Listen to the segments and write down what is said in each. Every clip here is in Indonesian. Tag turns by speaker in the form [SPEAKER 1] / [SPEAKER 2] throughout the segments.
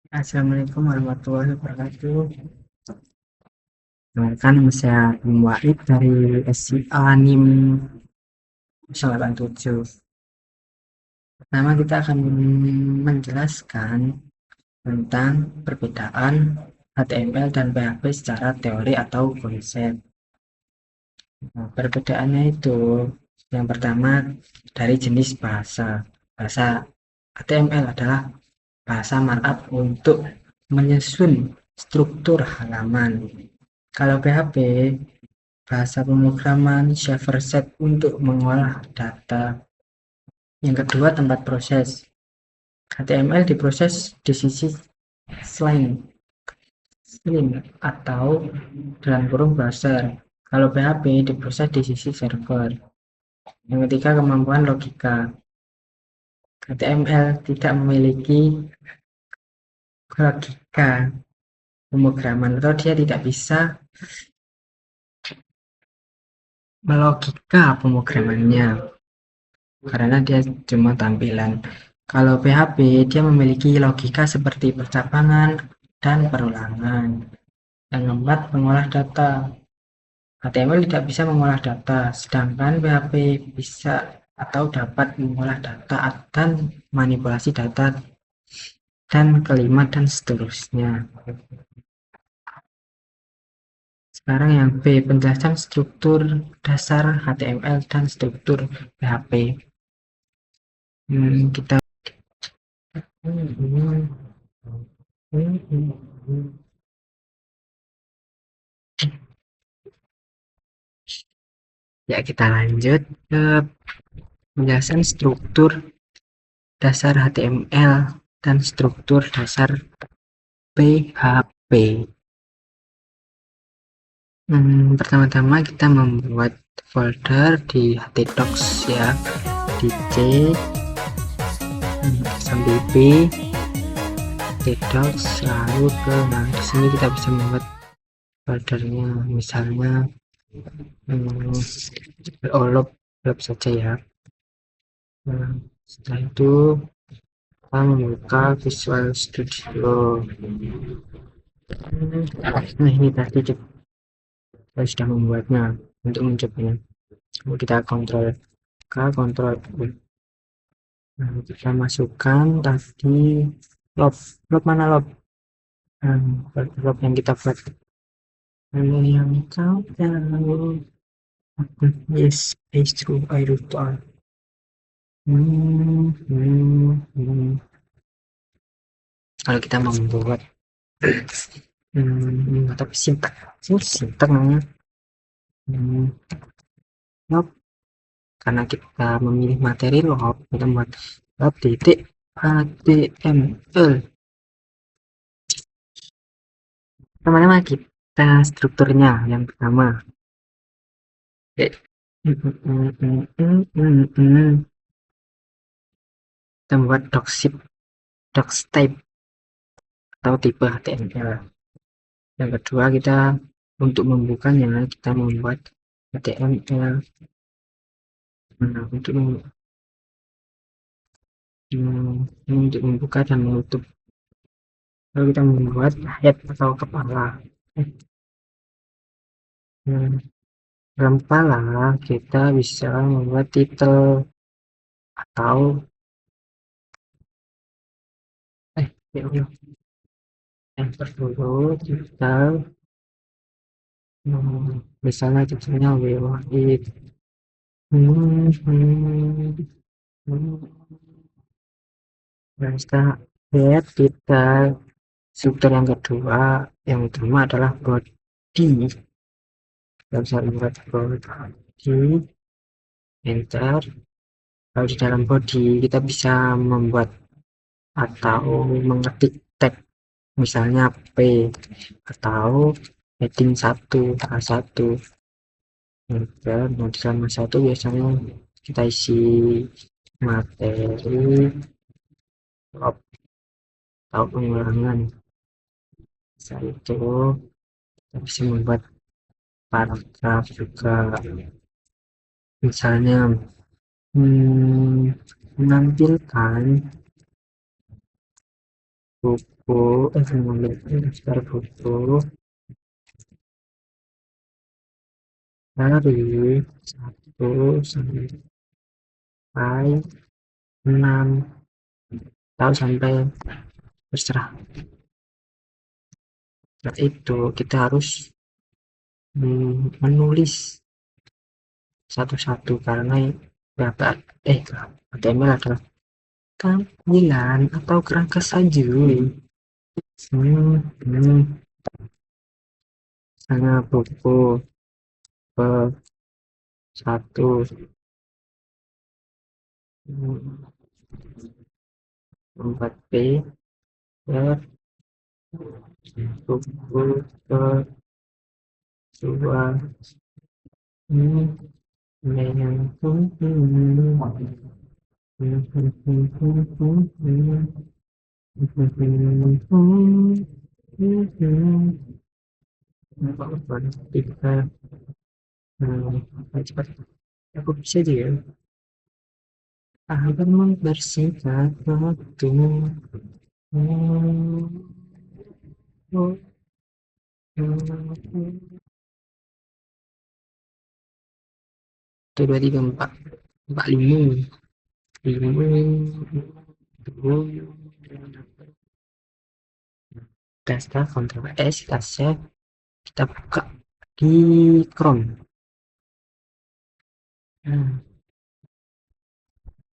[SPEAKER 1] Assalamualaikum warahmatullahi wabarakatuh. Perkenalkan, nama saya Muwaid dari SIA NIM 087. Pertama, kita akan menjelaskan tentang perbedaan HTML dan PHP secara teori atau konsep. Nah, perbedaannya itu yang pertama dari jenis bahasa. Bahasa HTML adalah bahasa markup untuk menyusun struktur halaman. Kalau PHP, bahasa pemrograman server-side untuk mengolah data. Yang kedua, tempat proses. HTML diproses di sisi sling atau dalam kurung browser. Kalau PHP diproses di sisi server. Yang ketiga, kemampuan logika. HTML tidak memiliki logika pemrograman atau dia tidak bisa melogika pemrogramannya karena dia cuma tampilan. Kalau PHP dia memiliki logika seperti percabangan dan perulangan. Yang keempat, mengolah data. HTML tidak bisa mengolah data, sedangkan PHP bisa atau dapat mengolah data dan manipulasi data. Dan kelima dan seterusnya. Sekarang yang B, penjelasan struktur dasar HTML dan struktur PHP. Kita ya, kita lanjut ke penjelasan struktur dasar HTML dan struktur dasar PHP. Pertama-tama kita membuat folder di htdocs ya, di C sambil B htdocs, lalu ke di sini kita bisa membuat foldernya, misalnya olop saja ya. Setelah itu kita membuka Visual Studio. Nah, ini tadi saya sudah membuatnya untuk mencobanya. Kita kontrol K, kontrol U. Nah, kita masukkan tadi lob mana lob? Lob yang kita buat. Lalu yang kau tahu. Yes, it's true, I wrote all. Kalau kita membuat tapi sintak namanya. Lob, karena kita memilih materi lob, kita membuat lob titik HTML. Teman-teman, kita strukturnya yang pertama. Kita membuat docstype atau tipe HTML. Yang kedua, kita untuk membukanya kita membuat HTML. Untuk membuka dan menutup. Lalu kita membuat head atau kepala. Dalam kepala kita bisa membuat title atau yang dulu title, misalnya titelnya Wahid. Dan setelah head, kita struktur yang kedua yang utama adalah body. Kita bisa membuat body, enter. Kalau di dalam body kita bisa membuat atau mengetik tag, misalnya P atau heading 1 A1. Nah, di dalam A1 biasanya kita isi materi atau pengulangan. Setelah itu kita bisa membuat paragraf juga, misalnya menampilkan buku mengambil daftar buku dari 1 sampai 6 atau sampai terserah. Setelah itu kita harus menulis satu-satu karena berapa HTML adalah tampilan atau kerangka saja. Misalnya buku ke 1 4p ya, buku ke 2 tiga cepat aku bisa aja ya agar mempersingkat waktu. Satu dua tiga empat empat lima kita Ctrl S kita save kita buka di Chrome.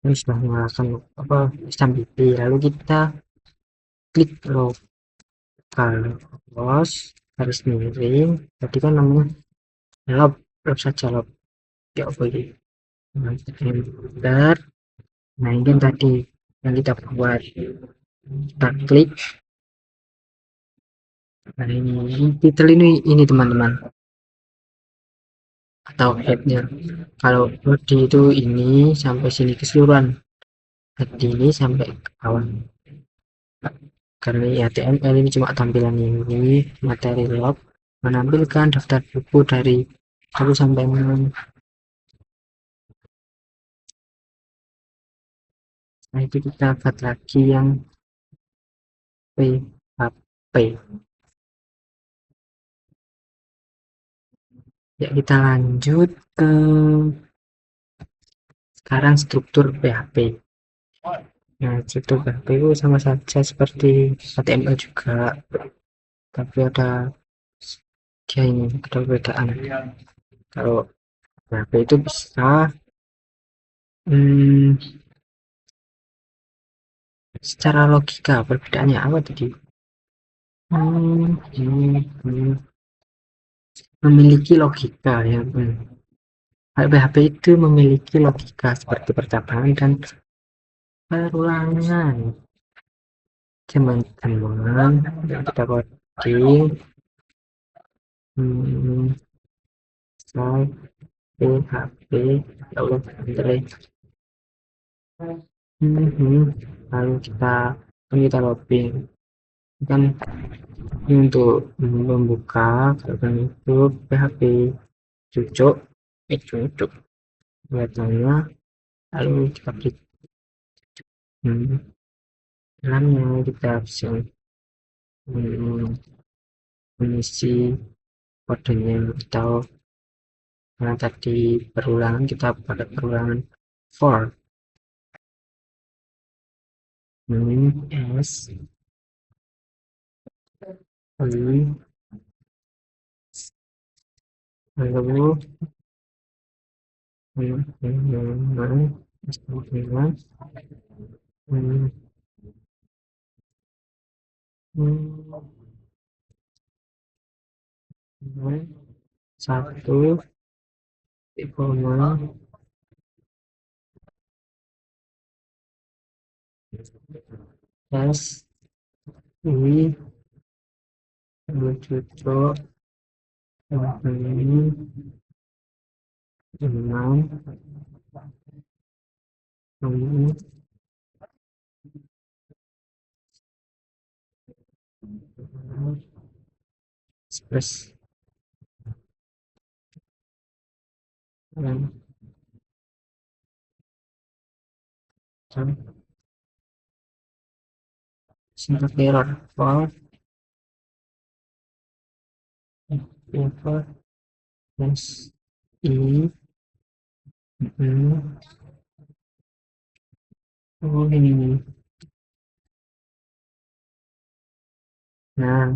[SPEAKER 1] Ini sudah menyalakan apa SMBP, lalu kita klik localhost garis miring tadi kan namanya lob saja lob ya boleh enter. Nah ini kan tadi yang kita buat, kita klik. Nah ini titel ini teman-teman atau headnya. Kalau body itu ini sampai sini keseluruhan, head ini sampai ke bawah. Karena HTML ini cuma tampilan ini, materi log menampilkan daftar buku dari 1 sampai 6. Nah itu kita buat lagi yang PHP. Ya kita lanjut ke sekarang struktur PHP. Nah struktur PHP itu sama saja seperti HTML juga, tapi ada perbedaan. Kalau PHP itu bisa secara logika. Perbedaannya apa tadi? Memiliki logika ya. PHP itu memiliki logika seperti percakapan dan perulangan. Teman-teman kita coding PHP ya Allah lalu kita login kan untuk membuka kan itu PHP cucuk datanya, lalu kita klik dalamnya kita bisa mengisi kodenya atau karena tadi perulangan kita pakai perulangan for S lalu satu koma S ini cocok ini 6 ini plus sempat error for error plus i oh ini. Nah,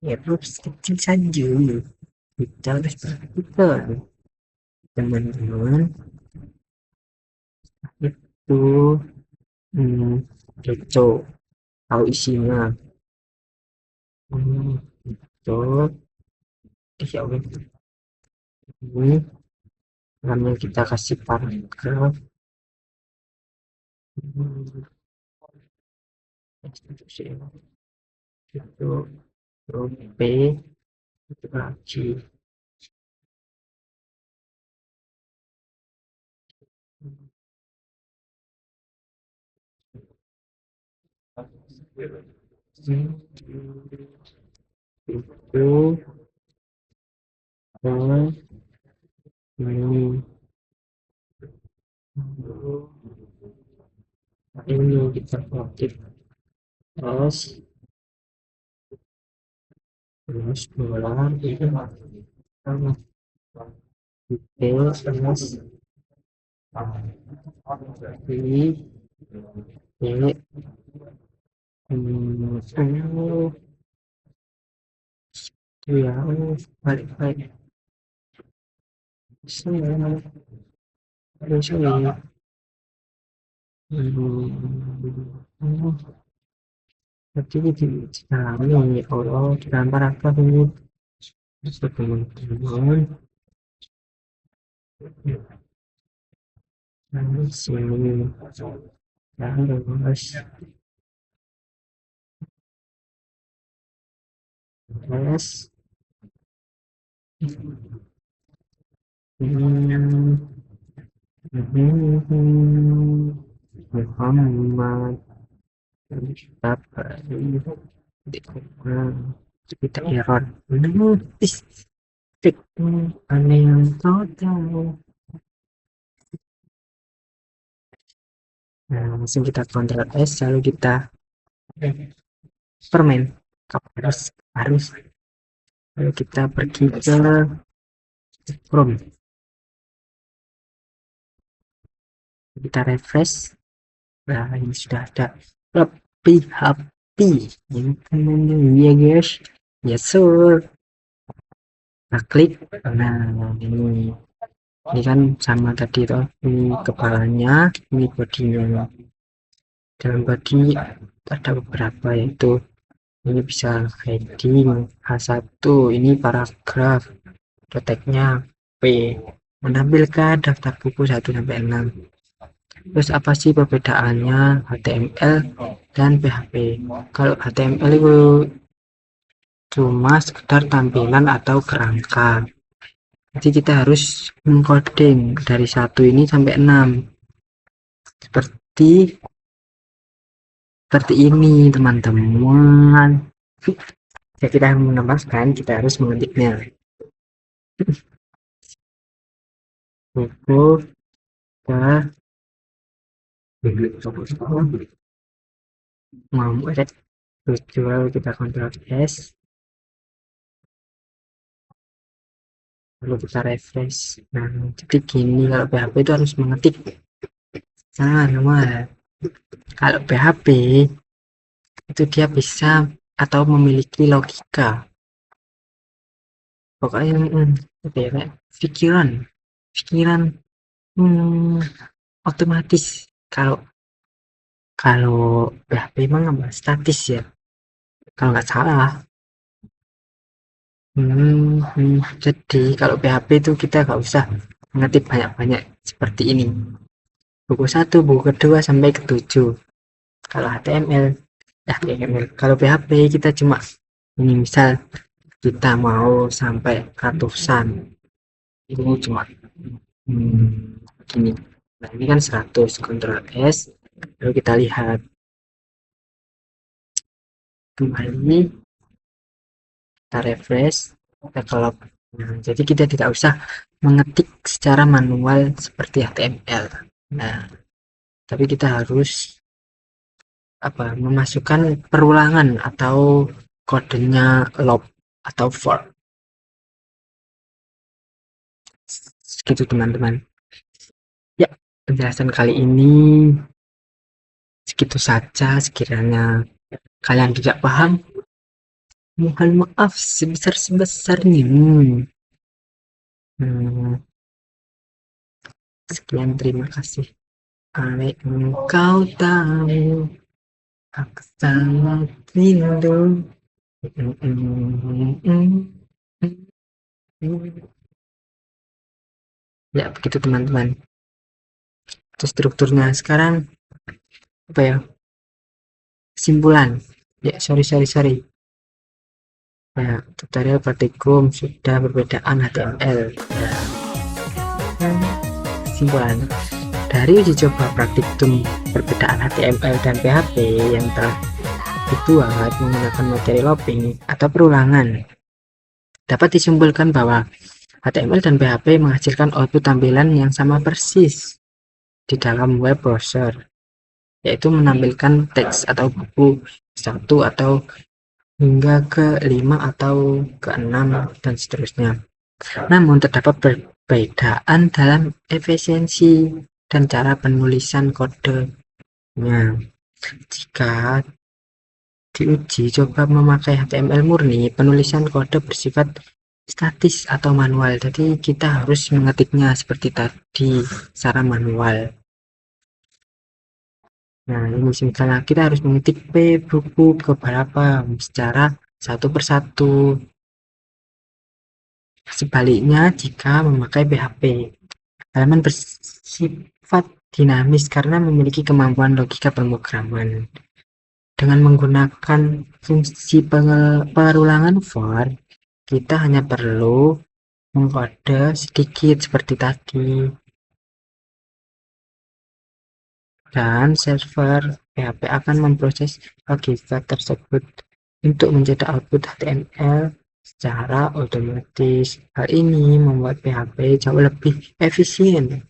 [SPEAKER 1] error kecil saja kita harus perhatikan teman-teman itu itu tahu isinya itu ya ini namanya kita kasih paragraf itu p itu lagi itu ini kita ketik terus dolar itu sama plus i e itu ya balik sini terus ini berarti ini Allah dalam paragraf ini teman-teman sini terus Muhammad kita error aneh yang total. Nah, langsung kita Ctrl S lalu kita permen harus lalu kita pergi ke Chrome, kita refresh. Nah, ini sudah ada PHP ini teman-teman ya guys, yes sir. Nah, klik. Nah, ini kan sama tadi toh, ini kepalanya, ini bodinya. Dalam body ada beberapa, yaitu ini bisa heading H1, ini paragraf, tagnya P, menampilkan daftar buku 1 sampai 6. Terus apa sih perbedaannya HTML dan PHP? Kalau HTML itu cuma sekedar tampilan atau kerangka, jadi kita harus mengcoding dari 1 ini sampai 6 seperti ini teman-teman. Jika kita menambahkan, kita harus mengetiknya buku mau edit tujuan, kita Ctrl S lalu kita refresh. Nah, jadi gini, kalau PHP itu harus mengetik sama. Kalau PHP itu dia bisa atau memiliki logika, pokoknya kayak pikiran otomatis. Kalau PHP memang statis ya, kalau nggak salah. Jadi kalau PHP itu kita nggak usah mengetik banyak-banyak seperti ini, buku 1, buku kedua sampai ke-7. Kalau HTML, kalau PHP kita cuma ini, misal kita mau sampai ratusan, ini cuma begini. Nah, ini kan 100, Ctrl S lalu kita lihat kembali, kita refresh, kita kelop. Nah, jadi kita tidak usah mengetik secara manual seperti HTML. Nah, tapi kita harus memasukkan perulangan atau kodenya loop atau for. Segitu teman-teman. Ya, penjelasan kali ini segitu saja. Sekiranya kalian tidak paham, mohon maaf sebesar-sebesarnya. Sekian, terima kasih. Engkau tahu, aku sangat rindu. Ya, begitu teman-teman. Itu strukturnya. Sekarang apa ya? Kesimpulan. Ya, sorry. Ya, tutorial praktikum sudah perbedaan HTML. Ya, kesimpulan. Dari uji coba praktikum perbedaan HTML dan PHP yang telah dibuat menggunakan materi looping atau perulangan, dapat disimpulkan bahwa HTML dan PHP menghasilkan output tampilan yang sama persis di dalam web browser, yaitu menampilkan teks atau buku 1 atau hingga ke 5 atau ke 6 dan seterusnya. Namun terdapat perbedaan dalam efisiensi dan cara penulisan kodenya. Jika diuji coba memakai HTML murni, penulisan kode bersifat statis atau manual, jadi kita harus mengetiknya seperti tadi secara manual. Nah, ini misalnya kita harus mengetik P buku ke berapa secara satu persatu. Sebaliknya jika memakai PHP, halaman bersifat dinamis karena memiliki kemampuan logika pemrograman. Dengan menggunakan fungsi perulangan for, kita hanya perlu mengkode sedikit seperti tadi, dan server PHP akan memproses logika tersebut untuk mencetak output HTML secara otomatis. Hal ini membuat PHP jauh lebih efisien,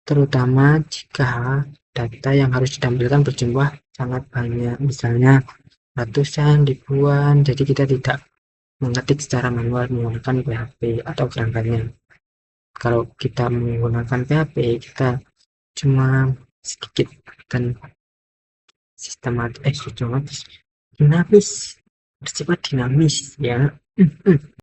[SPEAKER 1] terutama jika data yang harus ditampilkan berjumlah sangat banyak, misalnya ratusan, ribuan, jadi kita tidak mengetik secara manual menggunakan PHP atau kerangkanya. Kalau kita menggunakan PHP, kita cuma sedikit dan sistematis, dinamis, bersifat dinamis ya.